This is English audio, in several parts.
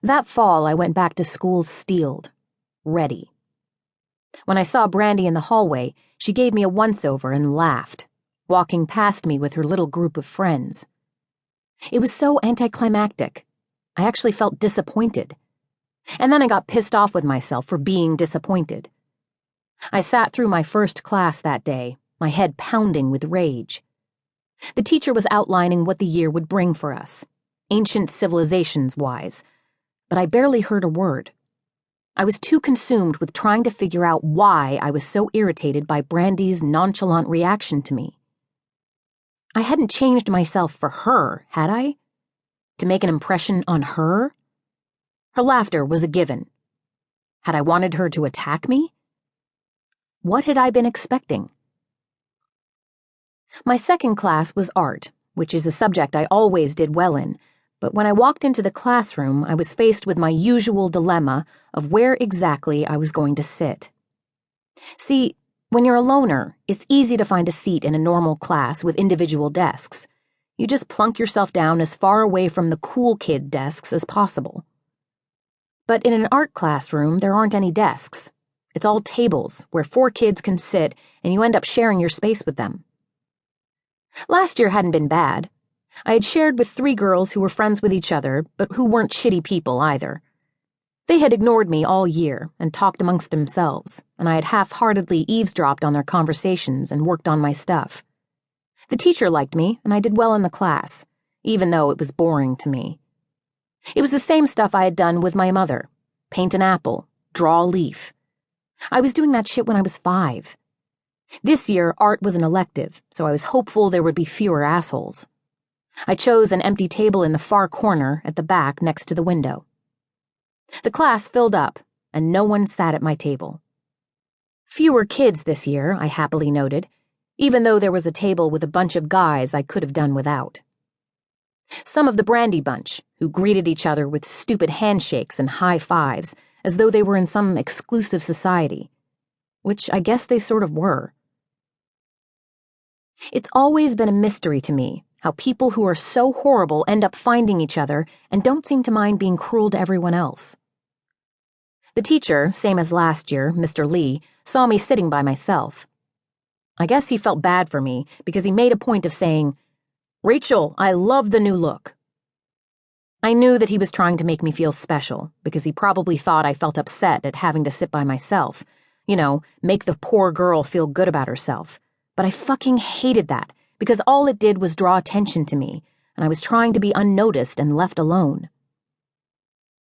That fall, I went back to school steeled, ready. When I saw Brandy in the hallway, she gave me a once-over and laughed, walking past me with her little group of friends. It was so anticlimactic. I actually felt disappointed. And then I got pissed off with myself for being disappointed. I sat through my first class that day, my head pounding with rage. The teacher was outlining what the year would bring for us, ancient civilizations-wise, but I barely heard a word. I was too consumed with trying to figure out why I was so irritated by Brandy's nonchalant reaction to me. I hadn't changed myself for her, had I? To make an impression on her? Her laughter was a given. Had I wanted her to attack me? What had I been expecting? My second class was art, which is a subject I always did well in, but when I walked into the classroom, I was faced with my usual dilemma of where exactly I was going to sit. See, when you're a loner, it's easy to find a seat in a normal class with individual desks. You just plunk yourself down as far away from the cool kid desks as possible. But in an art classroom, there aren't any desks. It's all tables where 4 kids can sit, and you end up sharing your space with them. Last year hadn't been bad. I had shared with 3 girls who were friends with each other, but who weren't shitty people either. They had ignored me all year and talked amongst themselves, and I had half-heartedly eavesdropped on their conversations and worked on my stuff. The teacher liked me, and I did well in the class, even though it was boring to me. It was the same stuff I had done with my mother: paint an apple, draw a leaf. I was doing that shit when I was 5. This year, art was an elective, so I was hopeful there would be fewer assholes. I chose an empty table in the far corner at the back next to the window. The class filled up, and no one sat at my table. Fewer kids this year, I happily noted, even though there was a table with a bunch of guys I could have done without. Some of the Brandy bunch, who greeted each other with stupid handshakes and high fives, as though they were in some exclusive society, which I guess they sort of were. It's always been a mystery to me how people who are so horrible end up finding each other and don't seem to mind being cruel to everyone else. The teacher, same as last year, Mr. Lee, saw me sitting by myself. I guess he felt bad for me because he made a point of saying, "Rachel, I love the new look." I knew that he was trying to make me feel special because he probably thought I felt upset at having to sit by myself. You know, make the poor girl feel good about herself. But I fucking hated that because all it did was draw attention to me, and I was trying to be unnoticed and left alone.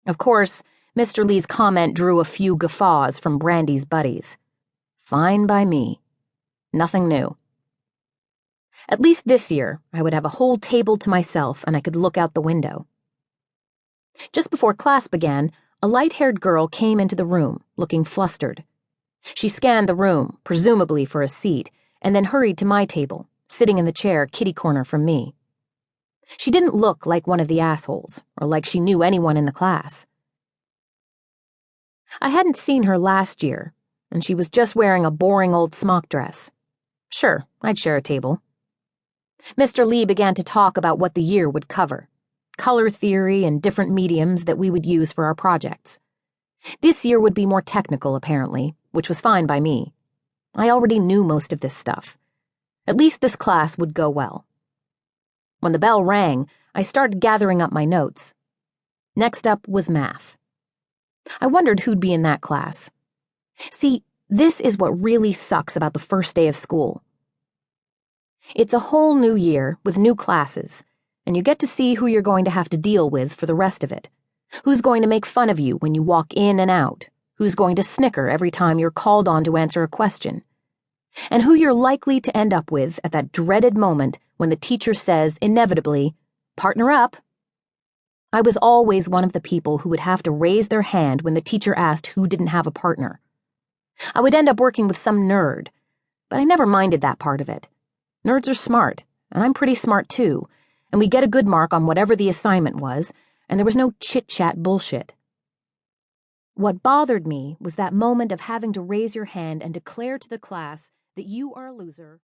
Of course, Mr. Lee's comment drew a few guffaws from Brandy's buddies. Fine by me. Nothing new. At least this year, I would have a whole table to myself and I could look out the window. Just before class began, a light-haired girl came into the room, looking flustered. She scanned the room, presumably for a seat, and then hurried to my table, sitting in the chair kitty-corner from me. She didn't look like one of the assholes, or like she knew anyone in the class. I hadn't seen her last year, and she was just wearing a boring old smock dress. Sure, I'd share a table. Mr. Lee began to talk about what the year would cover, color theory and different mediums that we would use for our projects. This year would be more technical, apparently, which was fine by me. I already knew most of this stuff. At least this class would go well. When the bell rang, I started gathering up my notes. Next up was math. I wondered who'd be in that class. See, this is what really sucks about the first day of school. It's a whole new year with new classes, and you get to see who you're going to have to deal with for the rest of it. Who's going to make fun of you when you walk in and out? Who's going to snicker every time you're called on to answer a question? And who you're likely to end up with at that dreaded moment when the teacher says, inevitably, "Partner up." I was always one of the people who would have to raise their hand when the teacher asked who didn't have a partner. I would end up working with some nerd, but I never minded that part of it. Nerds are smart, and I'm pretty smart too, and we get a good mark on whatever the assignment was, and there was no chit-chat bullshit. What bothered me was that moment of having to raise your hand and declare to the class that you are a loser.